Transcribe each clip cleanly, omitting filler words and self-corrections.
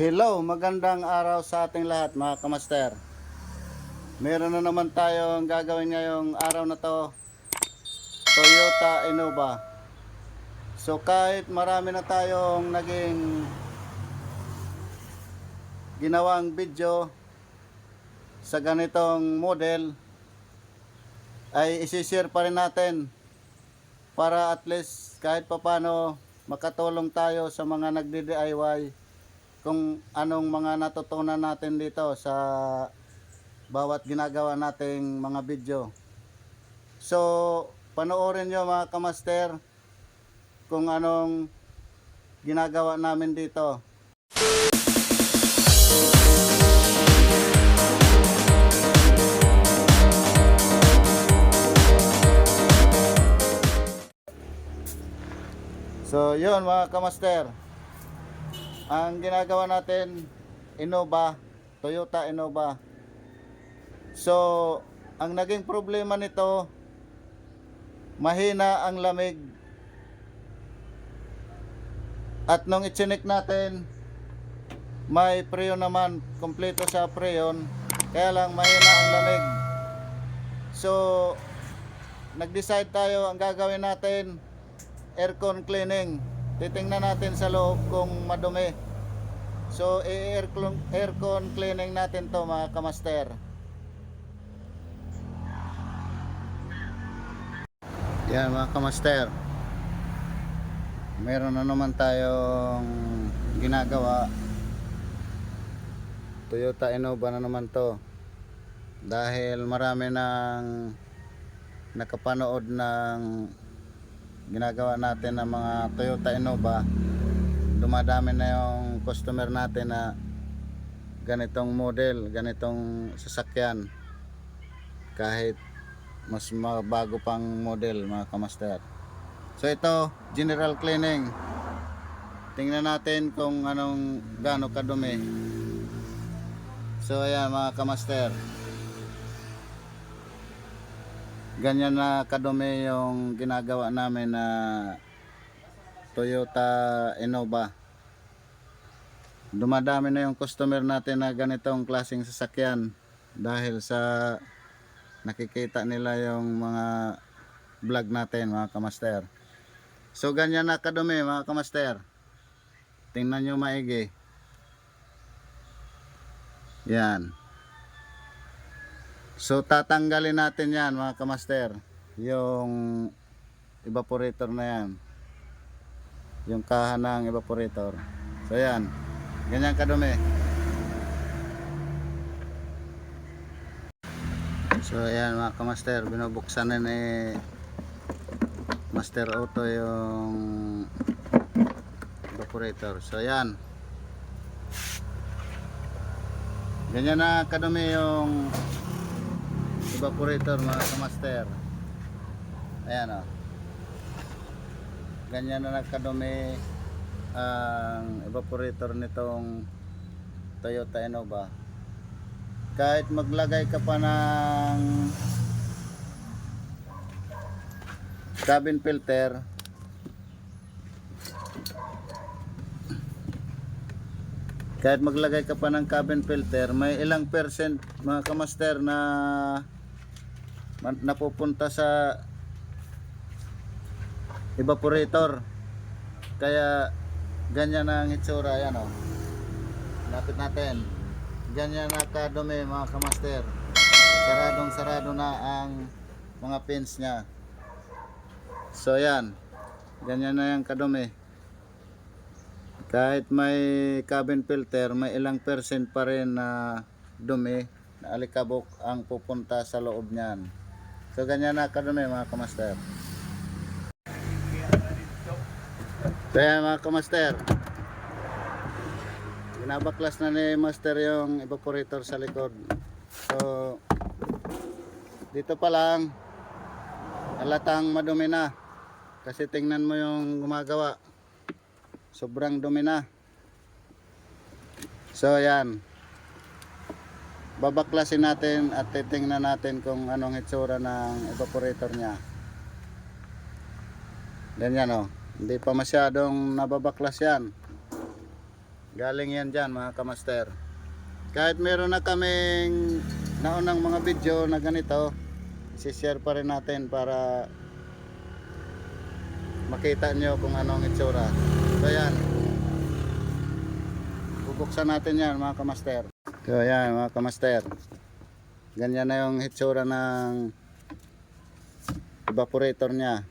Hello, magandang araw sa ating lahat mga kamaster. Meron na naman tayong gagawin ngayong araw na to, Toyota Innova. So kahit marami na tayong naging ginawang video sa ganitong model, ay isi-share pa rin natin para at least kahit papano makatulong tayo sa mga nagdi-DIY kung anong mga natutunan natin dito sa bawat ginagawa nating mga video. So panoorin nyo mga kamaster kung anong ginagawa namin dito. So yun mga kamaster, ang ginagawa natin Innova, Toyota Innova. So ang naging problema nito, mahina ang lamig. At nung i-check natin, may freon naman, kompleto sa freon, kaya lang mahina ang lamig. So nag-decide tayo, ang gagawin natin aircon cleaning. Titingnan natin sa loob kung madumi. So aircon cleaning natin to mga kamaster. Yan mga kamaster, meron na naman tayong ginagawa. Toyota Innova na naman to, dahil marami nang nakapanood ng ginagawa natin ng mga Toyota Innova. Dumadami na yung customer natin na ganitong model, ganitong sasakyan, kahit mas bago pang model mga kamaster. So ito, general cleaning. Tingnan natin kung anong gaano kadumi. So ayan mga kamaster, ganyan na kadumi yung ginagawa namin na Toyota Innova. Dumadami na yung customer natin na ganitong klaseng sasakyan dahil sa nakikita nila yung mga vlog natin mga kamaster. So ganyan na kadumi mga kamaster, tingnan nyo maigi. Yan. So tatanggalin natin yan mga kamaster, yung evaporator na yan, yung kaha ng evaporator. So yan, ganyan kadumi. So ayan mga kamaster, binubuksan na ni Master Auto yung evaporator. So ayan, ganyan na kadumi yung evaporator mga kamaster. Ayan o, ganyan na nakadumi ang evaporator nitong Toyota Innova. Kahit maglagay ka pa ng cabin filter, may ilang percent mga kamaster na napupunta sa evaporator. Kaya ganyan ang itsura. Yan o, lapit natin, ganyan na kadumi mga kamaster. Saradong sarado na ang mga pins nya. So yan, ganyan na yung kadumi. Kahit may cabin filter, may ilang percent pa rin na dumi, na alikabok ang pupunta sa loob niyan. So ganyan na kadumi mga kamaster. So yan mga kamaster, binabaklas na ni Master yung evaporator sa likod. So dito pa lang halatang madumi na, kasi tingnan mo yung gumagawa, sobrang dumi na. So ayan, babaklasin natin at titingnan natin kung anong itsura ng evaporator nya. Ganyan o, hindi pa masyadong nababaklas yan. Galing yan dyan mga kamaster. Kahit meron na kaming naunang mga video na ganito, i-share pa rin natin para makita nyo kung anong itsura. So yan, bubuksan natin yan mga kamaster. So yan mga kamaster, ganyan na yung itsura ng evaporator nya.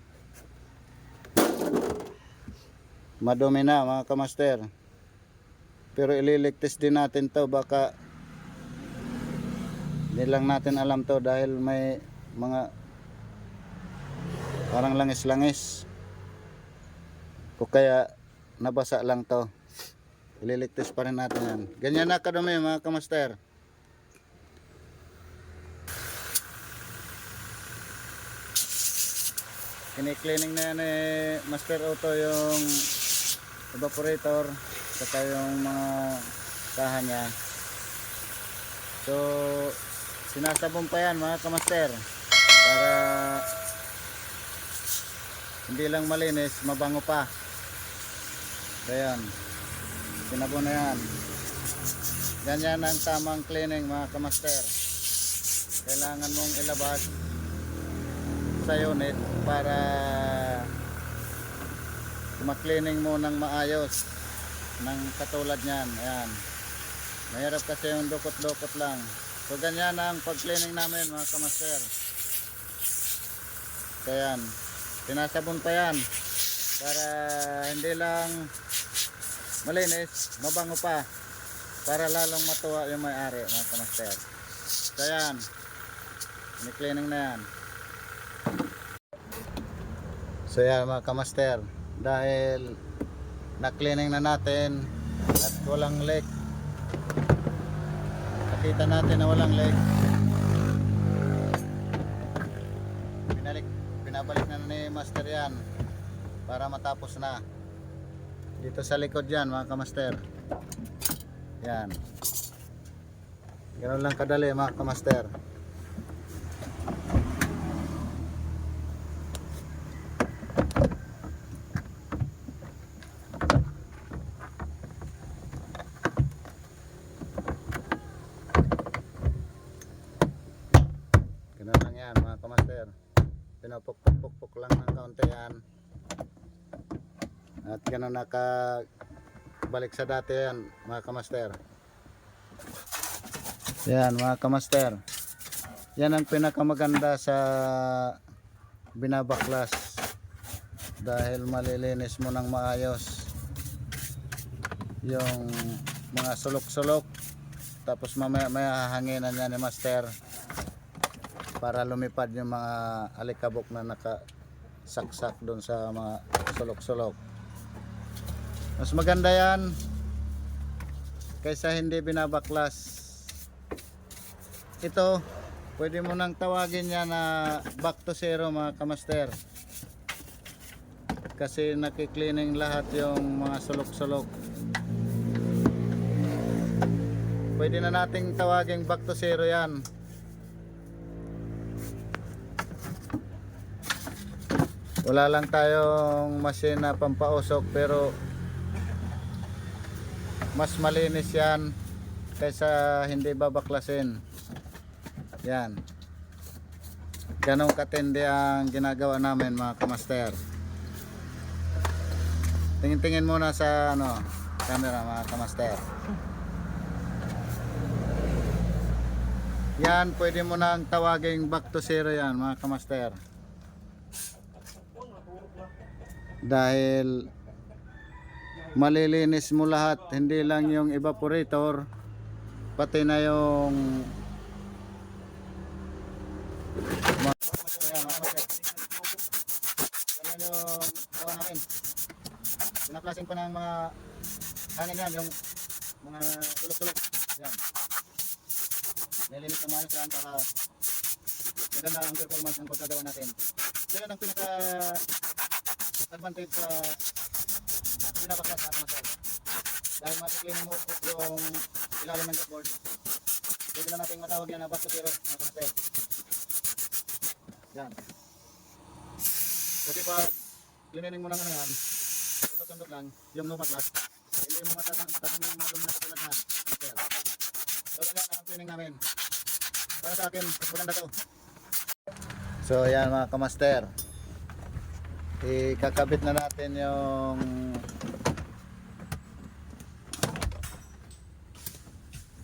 Madumi na mga kamaster, pero ililigtis din natin to, baka hindi lang natin alam to dahil may mga parang langis-langis o kaya nabasa lang to. Ililigtis pa rin natin yan. Ganyan na kadumi mga kamaster. Kini-cleaning na yan Master Auto yung evaporator saka yung mga kaha niya. So sinasabon pa yan mga kamaster para hindi lang malinis, mabango pa. So yan, sinabon na yan. Ganyan ang tamang cleaning mga kamaster. Kailangan mong ilabas sa unit para ma-cleaning mo ng maayos ng katulad nyan. Ayan, mahirap kasi yung dukot-dukot lang. So ganyan ang pag-cleaning namin mga kamaster. So yan, sinasabon pa yan para hindi lang malinis, mabango pa, para lalong matuwa yung may-ari mga kamaster. So yan, ni-cleaning na yan. So yan mga kamaster, dahil na-cleaning na natin at walang leak, nakita natin na walang leak, binabalik na ni Master yan para matapos na. Dito sa likod yan mga kamaster, yan, ganoon lang kadali mga kamaster. Ganoon lang yan mga kamaster, pinapukpuk lang ng kaunti yan at ganoon nakabalik sa dati yan mga kamaster. Yan mga kamaster, yan ang pinakamaganda sa binabaklas dahil malilinis mo ng maayos yung mga sulok-sulok, tapos mamaya hahanginan yan ni Master para lumipad yung mga alikabok na nakasaksak doon sa mga sulok-sulok. Mas maganda yan kaysa hindi binabaklas. Ito, pwede mo nang tawagin yan na back to zero mga kamaster, kasi nakikleaning lahat yung mga sulok-sulok. Pwede na nating tawagin back to zero yan. Wala lang tayong machine na pampausok, pero mas malinis yan kaysa hindi babaklasin. Yan, ganong katindi ang ginagawa namin mga kamaster. Tingin-tingin muna sa camera mga kamaster. Yan, pwede mo nang tawaging back to zero yan mga kamaster, dahil malilinis mo lahat, hindi lang yung evaporator, pati na yung pinaklasin pa ng mga hangin yan, yung mga tulog-tulog yan, nilinis na maayos yan para maganda ang performance ng pagkagawa natin. Yan ang pinaka advantage sa binabaklas natin masal, dahil matiklinin mo yung ilalim ng dashboard. Pwede na natin matawag yan na back to zero mga kamaster. Yan, kasi pag linining mo ng yan, tundok lang yung no baklas, Hindi mo matatangin yung malum na katulad na. Master. So ganyan ang cleaning namin. Para sa akin, mas maganda to. So yan mga kamaster. Ikakabit na natin yung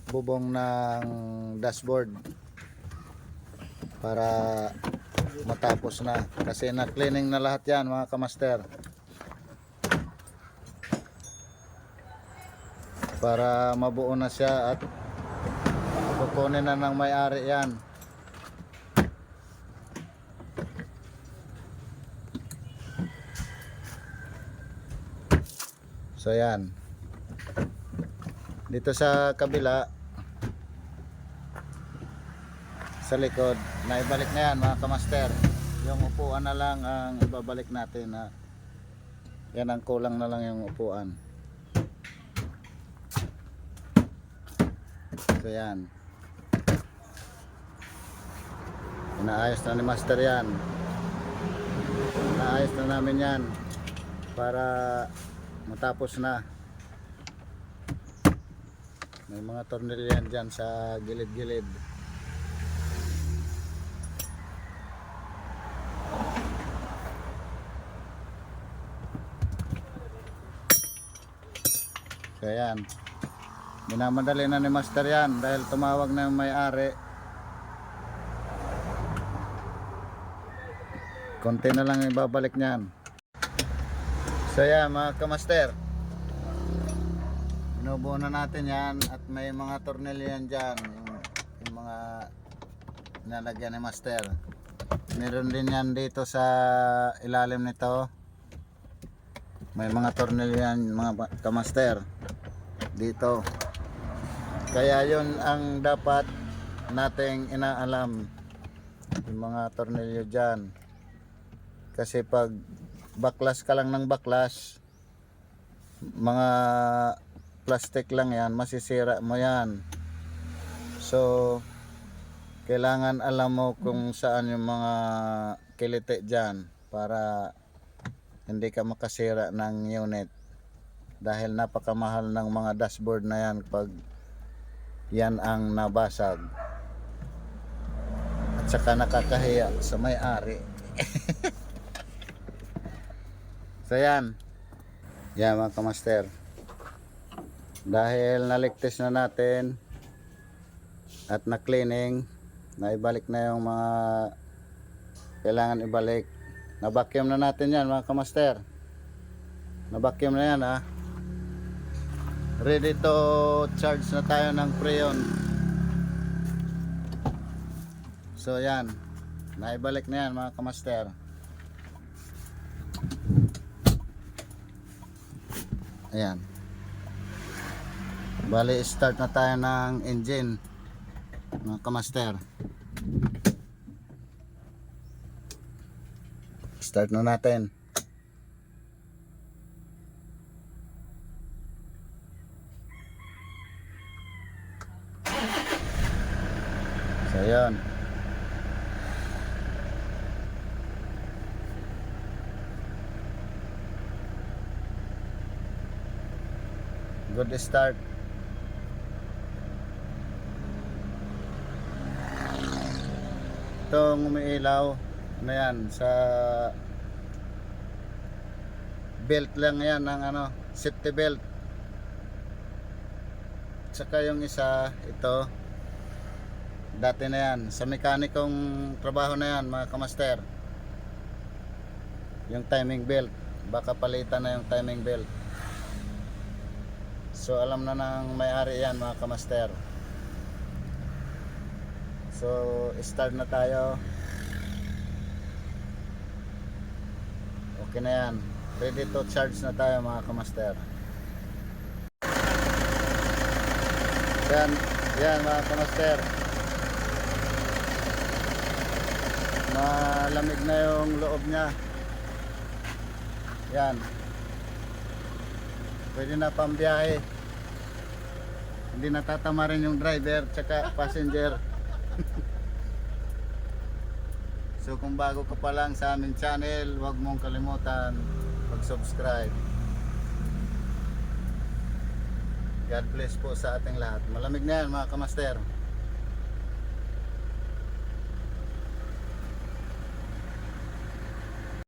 bubong ng dashboard para matapos na, kasi na cleaning na lahat yan mga kamaster, para mabuo na siya at kukunin na ng may-ari yan. So yan, dito sa kabila sa likod, naibalik na yan mga kamaster. Yung upuan na lang ang ibabalik natin, ha. Yan ang kulang na lang, yung upuan. So yan, inaayos na ni master yan. Inaayos na namin yan para matapos na. May mga tornilyo yan dyan sa gilid-gilid. So yan, minamadali na ni master yan dahil tumawag na yung may-ari. Konti na lang ibabalik niyan. So yan mga kamaster, binubuo na natin yan at may mga tornilyo yan dyan, yung mga nalagyan ni master. Meron din yan dito sa ilalim nito, may mga tornilyo yan mga kamaster dito. Kaya yun ang dapat nating inaalam, yung mga tornilyo dyan, kasi pag baklas ka lang ng baklas, mga plastic lang yan, masisira mo yan. So kailangan alam mo kung saan yung mga kilite dyan para hindi ka makasira ng unit, dahil napakamahal ng mga dashboard na yan pag yan ang nabasag, at saka nakakahiya sa may-ari. So yan mga kamaster, dahil naligtis na natin at na cleaning, naibalik na yung mga kailangan ibalik. Na vacuum na natin yan mga kamaster, na vacuum na yan, ha. Ready to charge na tayo ng Freon. So yan, naibalik na yan mga kamaster. Ayan, bali start na tayo ng engine mga kamaster. Start na natin. So yan, good start. Itong umiilaw na yan sa belt lang yan ng safety belt. Saka yung isa, ito dati na yan sa mekanikong trabaho na yan mga kamaster, yung timing belt, baka palitan na yung timing belt. So alam na ng may-ari yan mga kamaster. So start na tayo. Okay na yan, ready to charge na tayo mga kamaster. Yan mga kamaster, malamig na yung loob nya. Yan, pwede na pambiyahe, hindi natatama rin yung driver tsaka passenger. So kung bago ka pa lang sa aming channel, huwag mong kalimutan mag-subscribe. God bless po sa ating lahat. Malamig na yan mga kamaster.